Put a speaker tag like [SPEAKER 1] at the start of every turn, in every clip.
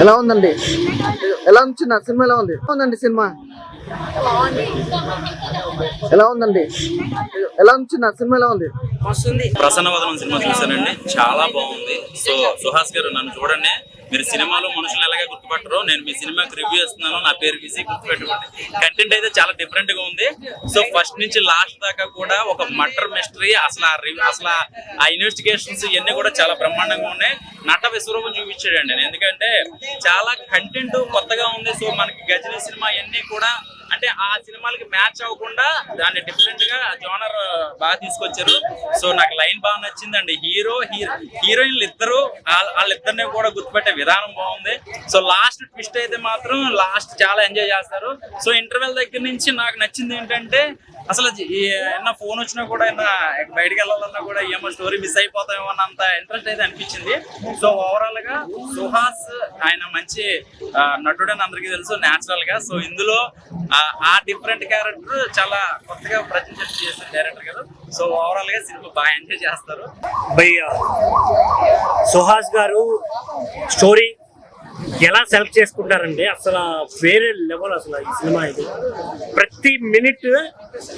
[SPEAKER 1] ఎలా ఉందండి? ఎలా ఉంది సినిమా? ఎలా ఉందండి సినిమా? ఎలా ఉందండి? ఎలా ఉంది సినిమా? ఎలా ఉంది?
[SPEAKER 2] ప్రసన్న వదనం సినిమా చూసానండి, చాలా బాగుంది. సో సుహాస్ గారు, నన్ను చూడండి, మీరు సినిమాలో మనుషులు ఎలాగే గుర్తుపట్టరు, నేను మీ సినిమాకి రివ్యూ ఇస్తున్నాను, నా పేరు విసి గుర్తుపెట్టుకోండి. కంటెంట్ అయితే చాలా డిఫరెంట్ గా ఉంది. సో ఫస్ట్ నుంచి లాస్ట్ దాకా కూడా ఒక మర్డర్ మిస్టరీ, అసలు ఆ ఇన్వెస్టిగేషన్స్ ఇవన్నీ కూడా చాలా బ్రహ్మాండంగా ఉన్నాయి. నట విశ్వరూపం చూపించాడండి. ఎందుకంటే చాలా కంటెంట్ కొత్తగా ఉంది. సో మనకి గజనీ సినిమా ఇవన్నీ కూడా అంటే ఆ సినిమాలకి మ్యాచ్ అవ్వకుండా దాన్ని డిఫరెంట్ గా జోనర్ బాగా తీసుకొచ్చారు. సో నాకు లైన్ బాగా నచ్చిందండి. హీరోయిన్లు ఇద్దరు, వాళ్ళిద్దరిని కూడా గుర్తుపెట్టే విధానం బాగుంది. సో లాస్ట్ ట్విస్ట్ అయితే మాత్రం లాస్ట్ చాలా ఎంజాయ్ చేస్తారు. సో ఇంటర్వెల్ దగ్గర నుంచి నాకు నచ్చింది ఏంటంటే, అసలు ఏమన్నా ఫోన్ వచ్చినా కూడా బయటకు వెళ్ళాలన్నా కూడా ఏమో స్టోరీ మిస్ అయిపోతామేమో అన్నంత ఇంట్రెస్ట్ అయితే అనిపించింది. సో ఓవరాల్ గా సుహాస్ ఆయన మంచి నటుడని అందరికీ తెలుసు నేచురల్ గా. సో ఇందులో ఆ డిఫరెంట్ క్యారెక్టర్ చాలా కొత్తగా ప్రజెంట్ చేసిన డైరెక్టర్ కదా. సో ఓవరాల్ గా సినిమా బాగా ఎంజాయ్ చేస్తారు.
[SPEAKER 3] భయ్యా సుహాస్ గారు స్టోరీ ఎలా సెలెక్ట్ చేసుకుంటారంటే అసలు వేరే లెవెల్. అసలు ఈ సినిమా ఇది ప్రతి మినిట్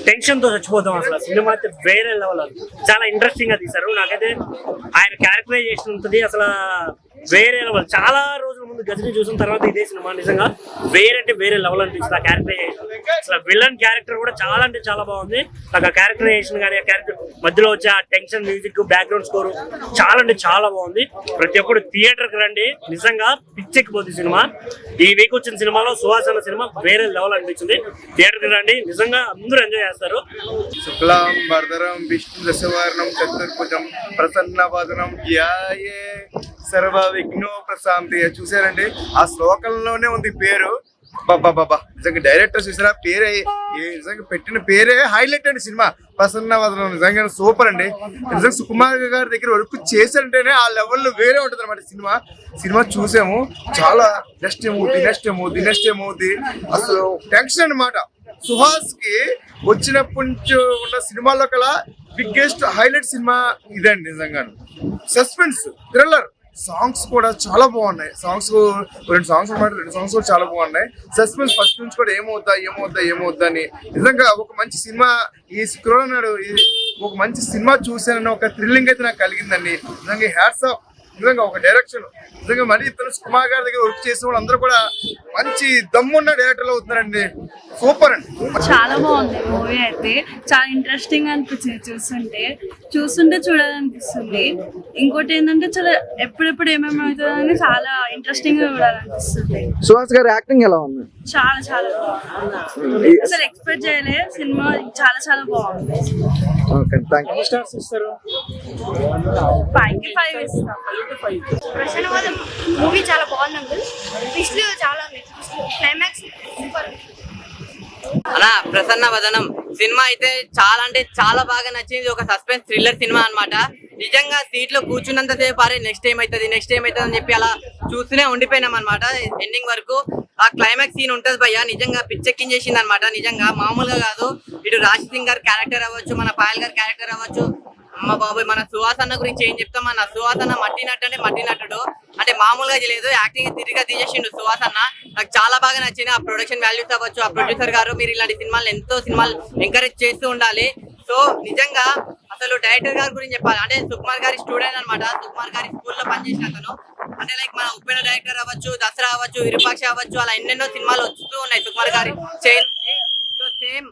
[SPEAKER 3] టెన్షన్ తో చచ్చిపోతాం. అసలు సినిమా అయితే వేరే లెవెల్. అది చాలా ఇంట్రెస్టింగ్ గా తీశారు. నాకైతే ఆయన క్యారెక్టరైజేషన్ ఉంటుంది అసలు వేరే లెవెల్. చాలా రోజుల ముందు గజనీ చూసిన తర్వాత ఇదే సినిమా నిజంగా వేరే అంటే వేరే లెవెల్ అనిపిస్తుంది. ఆ క్యారెక్టరైజేషన్ అసలు విలన్ క్యారెక్టర్ కూడా చాలా అంటే చాలా బాగుంది. నాకు ఆ క్యారెక్టరైజేషన్ కానీ, ఆ క్యారెక్టర్ మధ్యలో వచ్చే ఆ టెన్షన్ మ్యూజిక్, బ్యాక్గ్రౌండ్ స్కోర్ చాలా అంటే చాలా బాగుంది. ప్రతి ఒక్కరు థియేటర్కి రండి, నిజంగా పిచ్చెక్కిపోతుంది సినిమా. ఈ వీక్ వచ్చిన సినిమాలో సుహాస్ అన్న సినిమా వేరే లెవెల్ అనిపించింది. థియేటర్కి రండి, నిజంగా అందరూ ఎంజాయ్ చేస్తారు.
[SPEAKER 4] శుక్లాం వరదరం విష్ణు దశవర్ణం చతుర్భుజం ప్రసన్నవదనం ధ్యాయే సర్వ విఘ్నో ప్రశాంతి. చూసారండి, ఆ శ్లోకంలోనే ఉంది పేరు. బాబా నిజంగా డైరెక్టర్ చూసారా, పేరే నిజంగా పెట్టిన పేరే హైలైట్ అండి. సినిమా ప్రసన్నవదనం నిజంగా సూపర్ అండి. నిజంగా సుకుమార్ గారి దగ్గర వర్క్ చేశారంటేనే ఆ లెవెల్లో వేరే ఉంటుంది అనమాట. సినిమా చూసాము, చాలా నెక్స్ట్ ఏమవుద్ది అసలు టెన్షన్ అనమాట. సుహాస్ కి వచ్చినప్పటి నుంచి ఉన్న సినిమాల్లో కల్లా బిగ్గెస్ట్ హైలైట్ సినిమా ఇదండి. నిజంగా సస్పెన్స్ థ్రిల్లర్, సాంగ్స్ కూడా చాలా బాగున్నాయి. రెండు సాంగ్స్ కూడా చాలా బాగున్నాయి. సస్పెన్స్ ఫస్ట్ నుంచి కూడా ఏమవుద్దా అని నిజంగా ఒక మంచి సినిమా. ఈ శుక్రవారం నాడు ఒక మంచి సినిమా చూసానని ఒక థ్రిల్లింగ్ అయితే నాకు కలిగిందండి. నిజంగా హ్యాట్స్ ఆఫ్. నిజంగా ఒక డైరెక్షన్ నిజంగా మరి ఇతను సుకుమార్ గారి దగ్గర వర్క్ చేసిన వాళ్ళు అందరూ కూడా మంచి దమ్మున్న డైరెక్టర్లు అవుతున్నారండి. సూపర్ అండి,
[SPEAKER 5] చాలా బాగుంది మూవీ. అయితే చాలా ఇంట్రెస్టింగ్ అనిపించింది. చూస్తుంటే చూడాలనిపిస్తుంది. ఇంకోటి ఏంటంటే చాలా ఎప్పుడెప్పుడు ఏమేమి అవుతుందని చాలా ఇంట్రెస్టింగ్ గా చూడాలనిపిస్తుంది.
[SPEAKER 1] సుహాస్ గారి యాక్టింగ్ ఎలా ఉంది?
[SPEAKER 5] చాలా బాగుంది. అసలు ఎక్స్పెక్ట్ చేయలే. సినిమా చాలా బాగుంది.
[SPEAKER 1] Okay, thank you.
[SPEAKER 5] 5కి 5 ఇస్తాం.
[SPEAKER 6] ప్రసన్నవదనం మూవీ చాలా బాగుంది అంకుల్. ట్విస్ట్లు చాలా ఉన్నాయి. Climax super.
[SPEAKER 7] అలా ప్రసన్నవదనం సినిమా అయితే చాలా అంటే చాలా బాగా నచ్చింది. ఒక సస్పెన్స్ థ్రిల్లర్ సినిమా అన్నమాట. నిజంగా సీట్లో కూర్చున్నంత సేపు అరే నెక్స్ట్ ఏమవుతుంది అని చెప్పి అలా చూస్తూనే ఉండిపోయినాం అనమాట. ఎండింగ్ వరకు ఆ క్లైమాక్స్ సీన్ ఉంటుంది భయ్య, నిజంగా పిచ్చెక్కించేసింది అనమాట. నిజంగా మామూలుగా కాదు. ఇటు రాజ్ సింగ్ గారి క్యారెక్టర్ అవ్వచ్చు, మన పాయల్ గారి క్యారెక్టర్ అవ్వచ్చు. అమ్మ బాబాయ్, మన సుహాస్ అన్న గురించి ఏం చెప్తాం. మన సుహాస్ అన్న మట్టి నటుడు అంటే మామూలుగా లేదు. యాక్టింగ్ తిరిగా తీసేసిండు సుహాస్ అన్న. నాకు చాలా బాగా నచ్చింది. ఆ ప్రొడక్షన్ వాల్యూస్ అవ్వచ్చు, ఆ ప్రొడ్యూసర్ గారు మీరు ఇలాంటి సినిమాలు ఎంకరేజ్ చేస్తూ ఉండాలి. సో నిజంగా అసలు డైరెక్టర్ గారి గురించి చెప్పాలి అంటే సుకుమార్ గారి స్టూడెంట్ అనమాట. సుకుమార్ గారి స్కూల్లో పనిచేసిన అతను. అంటే లైక్ మన ఉప్పెన డైరెక్టర్ అవ్వచ్చు, దసరా అవ్వచ్చు, విరూపాక్ష అవ్వచ్చు, అలా ఎన్నెన్నో సినిమాలు వస్తూ ఉన్నాయి సుకుమార్ గారి చేయి నుంచి. సో సేమ్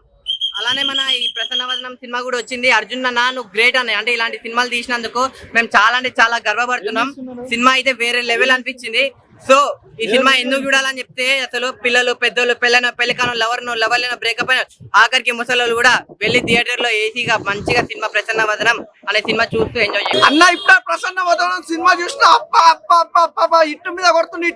[SPEAKER 7] అలానే మన ఈ ప్రసన్నవదనం సినిమా కూడా వచ్చింది. అర్జున్ అన్న నువ్వు గ్రేట్ అన్న. అంటే ఇలాంటి సినిమాలు తీసినందుకు మేము చాలా అంటే చాలా గర్వపడుతున్నాం. సినిమా అయితే వేరే లెవెల్ అనిపించింది. సో ఈ సినిమా ఎందుకు చూడాలని చెప్తే అసలు పిల్లలు, పెద్దోళ్ళు, పెళ్ళికాను, లవర్లను బ్రేకప్ అయిన ఆఖరికి ముసలోళ్ళు కూడా వెళ్ళి థియేటర్ లో ఏసీగా మంచిగా సినిమా ప్రసన్నవదనం అనే సినిమా చూస్తూ ఎంజాయ్ చేయాలి.
[SPEAKER 8] అన్న ఇప్పుడు ప్రసన్నవదనం సినిమా చూసిన ఇట్టు మీద కొడుతుంది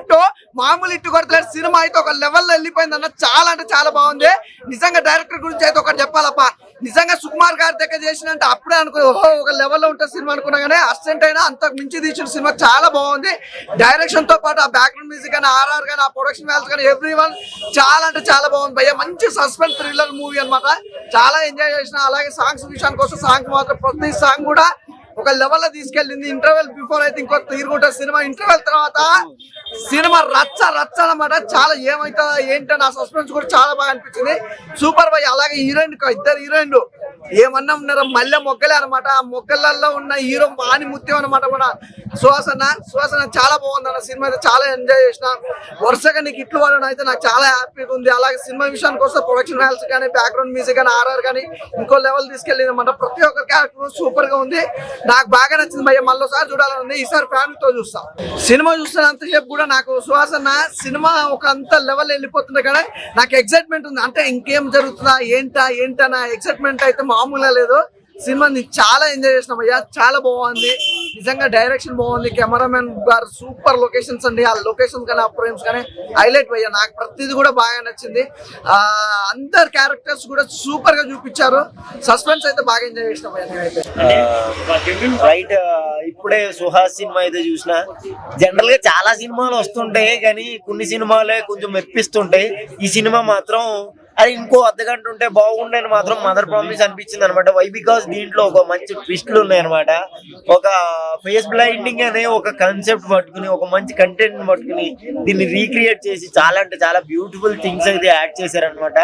[SPEAKER 8] ఇట్టు మామూలు ఇట్టు కొడతలేదు. సినిమా అయితే ఒక లెవెల్లో వెళ్ళిపోయింది అన్న. చాలా అంటే చాలా బాగుంది. నిజంగా డైరెక్టర్ గురించి అయితే ఒకటి చెప్పాలప్ప. నిజంగా సుకుమార్ గారి దగ్గర చేసినంటే అప్పుడే అనుకున్నా ఒక లెవెల్లో ఉంటుంది సినిమా అనుకున్నా, కానీ అసిస్టెంట్ అయినా అంతకు మించి తీసిన సినిమా చాలా బాగుంది. డైరెక్షన్ తో పాటు ఆ బ్యాక్గ్రౌండ్ మ్యూజిక్ కానీ, ఆర్ఆర్ కానీ, ఆ ప్రొడక్షన్ వాల్యూస్ కానీ ఎవ్రీవన్ చాలా అంటే చాలా బాగుంది భయ్య. మంచి సస్పెన్స్ థ్రిల్లర్ మూవీ అనమాట. చాలా ఎంజాయ్ చేసిన. అలాగే సాంగ్స్ విషయానికి వస్తే సాంగ్స్ మాత్రం ప్రతి సాంగ్ కూడా ఒక లెవెల్ లో తీసుకెళ్ళింది. ఇంటర్వెల్ బిఫోర్ అయితే ఇంకో తీరుగుంటుంది సినిమా, ఇంటర్వెల్ తర్వాత సినిమా రచ్చ రచ్చ అనమాట. చాలా ఏమైతుందా ఏంటో నా సస్పెన్స్ కూడా చాలా బాగా అనిపించింది. Super boy. అలాగే హీరోయిన్, ఇద్దరు హీరోయిన్లు ఏమన్నా ఉన్నారో మళ్ళీ మొగ్గలే అనమాట. ఆ మొగ్గలలో ఉన్న హీరో మాని ముత్యం అనమాట. కూడా సుహాసన చాలా బాగుంది అన్న. సినిమా అయితే చాలా ఎంజాయ్ చేసిన. వరుసగా నీకు ఇట్లు పడడం అయితే నాకు చాలా హ్యాపీగా ఉంది. అలాగే సినిమా విషయానికి వస్తే ప్రొడక్షన్ వాల్యూస్ కానీ, బ్యాక్గ్రౌండ్ మ్యూజిక్ కానీ, ఆర్ఆర్ కానీ ఇంకో లెవెల్ తీసుకెళ్ళింది అనమాట. ప్రతి ఒక్క క్యారెక్టర్ సూపర్ గా ఉంది. నాకు బాగా నచ్చింది భయ్య. మళ్ళీసారి చూడాలని ఈసారి ఫ్యామిలీతో చూస్తాం. సినిమా చూస్తున్నంతసేపు కూడా నాకు సుహాసన సినిమా ఒక అంత లెవెల్ వెళ్ళిపోతుంది కానీ నాకు ఎక్సైట్మెంట్ ఉంది. అంటే ఇంకేం జరుగుతుందా ఏంటా ఎక్సైట్మెంట్ అయితే మామూలుగా లేదు. సినిమాని చాలా ఎంజాయ్ చేసినాం అయ్యా. చాలా బాగుంది నిజంగా. డైరెక్షన్ బాగుంది. కెమెరామెన్ గారు సూపర్ లొకేషన్స్ అండి. ఆ లొకేషన్ కానీ, ఆ ఫ్రేమ్స్ కానీ హైలైట్ అయ్యా. నాకు ప్రతిదీ కూడా బాగా నచ్చింది. అందరు క్యారెక్టర్స్ కూడా సూపర్ గా చూపించారు. సస్పెన్స్ అయితే బాగా ఎంజాయ్ చేసినాం అయ్యా నేనైతే.
[SPEAKER 9] రైట్. ఇప్పుడే సుహాస్ సినిమా అయితే చూసిన. జనరల్ గా చాలా సినిమాలు వస్తుంటాయి కానీ కొన్ని సినిమాలే కొంచెం మెప్పిస్తుంటాయి. ఈ సినిమా మాత్రం అది ఇంకో అర్ధగంట ఉంటే బాగుండని మాత్రం మదర్ ప్రామిస్ అనిపించింది అనమాట. వై బికాస్ దీంట్లో ఒక మంచి ట్విస్ట్లు ఉన్నాయి అనమాట. ఒక ఫేస్ బ్లైండింగ్ అనే ఒక కాన్సెప్ట్ పట్టుకుని, ఒక మంచి కంటెంట్ పట్టుకుని దీన్ని రీక్రియేట్ చేసి చాలా అంటే చాలా బ్యూటిఫుల్ థింగ్స్ అయితే యాడ్ చేశారనమాట.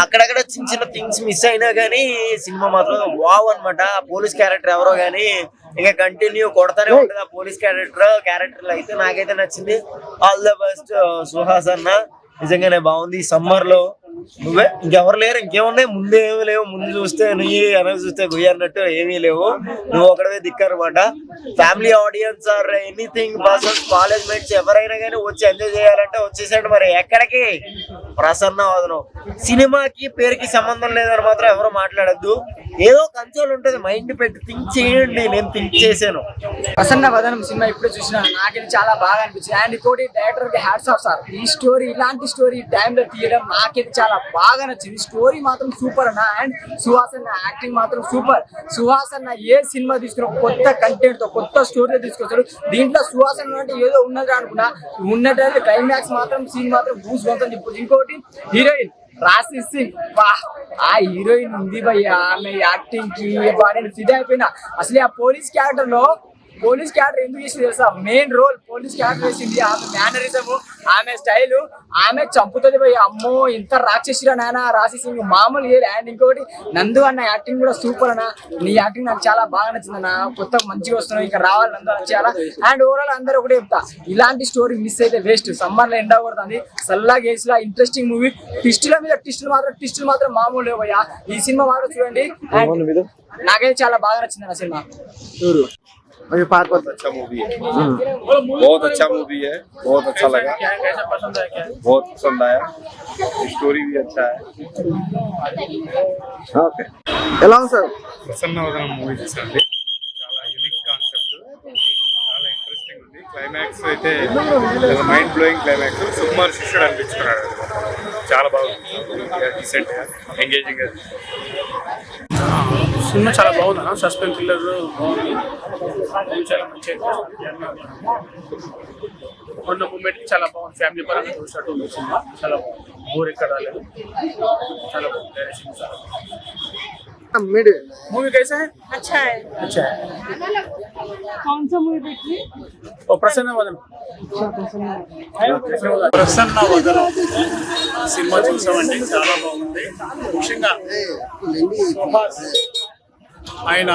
[SPEAKER 9] అక్కడక్కడ చిన్న చిన్న థింగ్స్ మిస్ అయినా కానీ సినిమా మాత్రం వావ్ అనమాట. పోలీస్ క్యారెక్టర్ ఎవరో కానీ ఇంకా కంటిన్యూ కొడతానే ఉంటుంది. ఆ పోలీస్ క్యారెక్టర్ అయితే నాకైతే నచ్చింది. ఆల్ ద బెస్ట్ సుహాస్ అన్న. నిజంగానే బాగుంది. ఈ సమ్మర్ లో నువ్వే ఇంకెవరు లేరు, ఇంకేమున్నాయి ముందు ఏమీ లేవు. ముందు చూస్తే నువ్వు వెనక చూస్తే గుయ్యి అన్నట్టు ఏమీ లేవు. నువ్వు ఒకడవే దిక్కనమాట. Family audience or anything persons, college mates ఎవరైనా కానీ వచ్చి ఎంజాయ్ చేయాలంటే వచ్చేసాడు. మరి ఎక్కడికి? ప్రసన్న వదనం. సినిమాకి పేరుకి సంబంధం లేదని మాత్రం ఎవరు మాట్లాడద్దు. ఏదో కన్సోల్ ఉంటుంది, మైండ్ పెట్టి థింక్ చేయండి. నేను థింక్ చేశాను.
[SPEAKER 10] ప్రసన్న వదనం సినిమా ఇప్పుడు చూసినా నాకైతే చాలా బాగా అనిపించింది. అండ్ ఇంకోటి డైరెక్టర్ కి హ్యాట్స్ ఆఫ్ సార్. ఈ స్టోరీ ఇలాంటి స్టోరీ టైంలో తీయడం నాకైతే చాలా బాగా నచ్చింది. స్టోరీ మాత్రం సూపర్ అన్న. అండ్ సుహాస్ అన్న యాక్టింగ్ మాత్రం సూపర్. సుహాస్ అన్న ఏ సినిమా తీసుకున్నా కొత్త కంటెంట్ తో కొత్త స్టోరీలో తీసుకొచ్చాడు. దీంట్లో సుహాస్ అన్న అంటే ఏదో ఉన్నది అనుకున్నా, ఉన్నట్టు క్లైమాక్స్ మాత్రం సీన్ మాత్రం బూస్ బంతని చెప్పొచ్చు. ఇంకోటి హీరోయిన్ రాశి సింగ్, ఆ హీరోయిన్ ఉంది భయ్య. ఆమె యాక్టింగ్ కి నేను ఫిదా అయిపోయినా. అసలు ఆ పోలీస్ క్యారెక్టర్ ఎందుకు చేసింది తెలుసా? మెయిన్ రోల్ పోలీస్ క్యారెక్టర్ వేసింది. ఆమె మేనరిజం, ఆమె స్టైల్, ఆమె చంపుతుంది భయ్య. అమ్మో ఇంత రాక్షసిరా నాయన రాశి సింగ్ మామూలు. అండ్ ఇంకొకటి నందు అన్న యాక్టింగ్ కూడా సూపర్ అన్న. నీ యాక్టింగ్ నాకు చాలా బాగా నచ్చింది అన్న. కొత్త మంచిగా వస్తున్నావు, ఇంకా రావాలి నందు నచ్చేయాలా. అండ్ ఓవరాల్ అందరూ ఒకటే చెప్తా, ఇలాంటి స్టోరీ మిస్ అయితే వేస్ట్. సమ్మర్ లో ఎండ కొడుతుంది, సల్లాగా వేసిలా ఇంట్రెస్టింగ్ మూవీ. ట్విస్టుల మీద ట్విస్టులు మాత్రం మామూలు లేవు భయ్య. ఈ సినిమా మాత్రం చూడండి. నాకైతే చాలా బాగా నచ్చింది అన్న సినిమా.
[SPEAKER 4] बहुत अच्छा मूवी है, बहुत अच्छा मूवी है, बहुत अच्छा लगा, बहुत पसंद आया. स्टोरी भी अच्छा है.
[SPEAKER 1] ఓకే. ఎలా ఉంది సార్?
[SPEAKER 11] ప్రసన్నవదనం మూవీ చూసండి. చాలా యూనిక్ కాన్సెప్ట్, చాలా ఇంట్రెస్టింగ్ ఉంది. క్లైమాక్స్ అయితే మైండ్ బ్లోయింగ్ క్లైమాక్స్. సుకుమార్ శిష్యుడు అనిపించుకున్నాడు. చాలా బాగుంది, డీసెంట్ గా, ఎంగేజింగ్ గా.
[SPEAKER 12] సినిమా చాలా బాగుంది అన్న. సస్పెన్స్ థ్రిల్లర్ బాగుంది. చాలా మంచిగా ఉన్న మూమెంట్ చాలా బాగుంది. ఫ్యామిలీ పరంగా చూసినట్టు ఉంది సినిమా. చాలా బాగుంది, బోర్ ఎక్కడ రాలేదు. చాలా బాగుంది. డైరెక్షన్ చాలా मूवी कैसा है?
[SPEAKER 5] अच्छा है.
[SPEAKER 12] अच्छा है.
[SPEAKER 5] कौन सा मूवी देखी?
[SPEAKER 12] ओ प्रसन्न वदन. ప్రసన్న వదనం సినిమా చూసామంటే చాలా బాగుంది. ముఖ్యంగా సుహాస్ ఆయన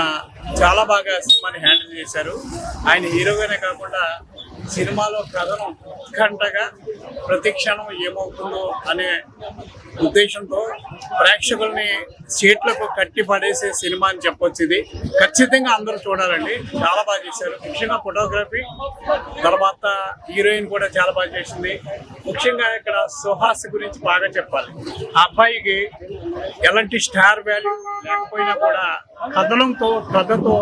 [SPEAKER 12] చాలా బాగా సినిమాని హ్యాండిల్ చేశారు. ఆయన హీరోగానే కాకుండా సినిమాలో కథనం ఉత్కంఠగా ప్రతి క్షణం ఏమవుతుందో అనే ఉద్దేశంతో ప్రేక్షకుల్ని సీట్లకు కట్టి పడేసే సినిమా అని చెప్పొచ్చు. ఇది ఖచ్చితంగా అందరూ చూడాలండి. చాలా బాగా చేశారు. ముఖ్యంగా ఫోటోగ్రఫీ, తర్వాత హీరోయిన్ కూడా చాలా బాగా చేసింది. ముఖ్యంగా ఇక్కడ సుహాస్ గురించి బాగా చెప్పాలి. ఆ అబ్బాయికి ఎలాంటి స్టార్ వాల్యూ లేకపోయినా కూడా కథతో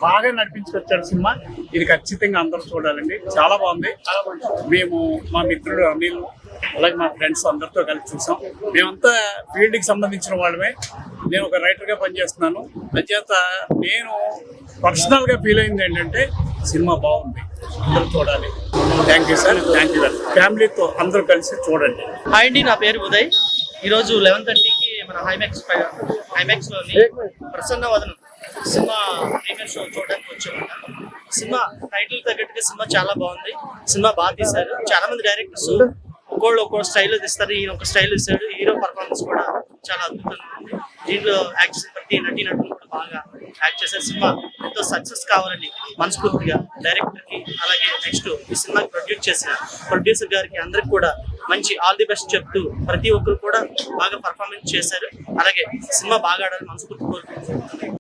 [SPEAKER 12] బాగా నడిపించుకొచ్చారు సినిమా. ఇది ఖచ్చితంగా అందరూ చూడాలండి. చాలా బాగుంది. మేము మా మిత్రుడు అనిల్, అలాగే మా ఫ్రెండ్స్ అందరితో కలిసి చూసాం. మేమంతా ఫీల్డ్కి సంబంధించిన వాళ్ళమే. నేను ఒక రైటర్గా పనిచేస్తున్నాను. అంచేత నేను పర్సనల్గా ఫీల్ అయింది ఏంటంటే సినిమా బాగుంది, అందరూ చూడాలి. Thank you sir, thank you very much. ఫ్యామిలీతో అందరూ కలిసి చూడండి.
[SPEAKER 13] హాయ్ అండి, నా పేరు ఉదయ్. ఈరోజు 11:30కి మన ఐమాక్స్లోని ప్రసన్న వదనం
[SPEAKER 10] సినిమా ప్రీమియర్ షో చూడడానికి వచ్చామంట. సినిమా టైటిల్ తగ్గట్టుగా సినిమా చాలా బాగుంది. సినిమా బాగా తీశారు. చాలా మంది డైరెక్టర్స్ ఒక్కో స్టైల్లో తీస్తారు. ఈయన ఒక స్టైల్ తీశాడు. హీరో పర్ఫార్మెన్స్ కూడా చాలా అద్భుతంగా ఉంది. దీంట్లో యాక్ట్ చేసిన ప్రతి నటీనటులు కూడా బాగా యాక్ట్ చేశారు. సినిమా ఎంతో సక్సెస్ కావాలని మనస్ఫూర్తిగా డైరెక్టర్కి, అలాగే నెక్స్ట్ ఈ సినిమాకి ప్రొడ్యూస్ చేసిన ప్రొడ్యూసర్ గారికి అందరికి కూడా మంచి ఆల్ ది బెస్ట్ చెప్తూ ప్రతి ఒక్కరు కూడా బాగా పర్ఫార్మెన్స్ చేశారు. అలాగే సినిమా బాగా ఆడాలని మనస్ఫూర్తి కోరుకుంటున్నాను.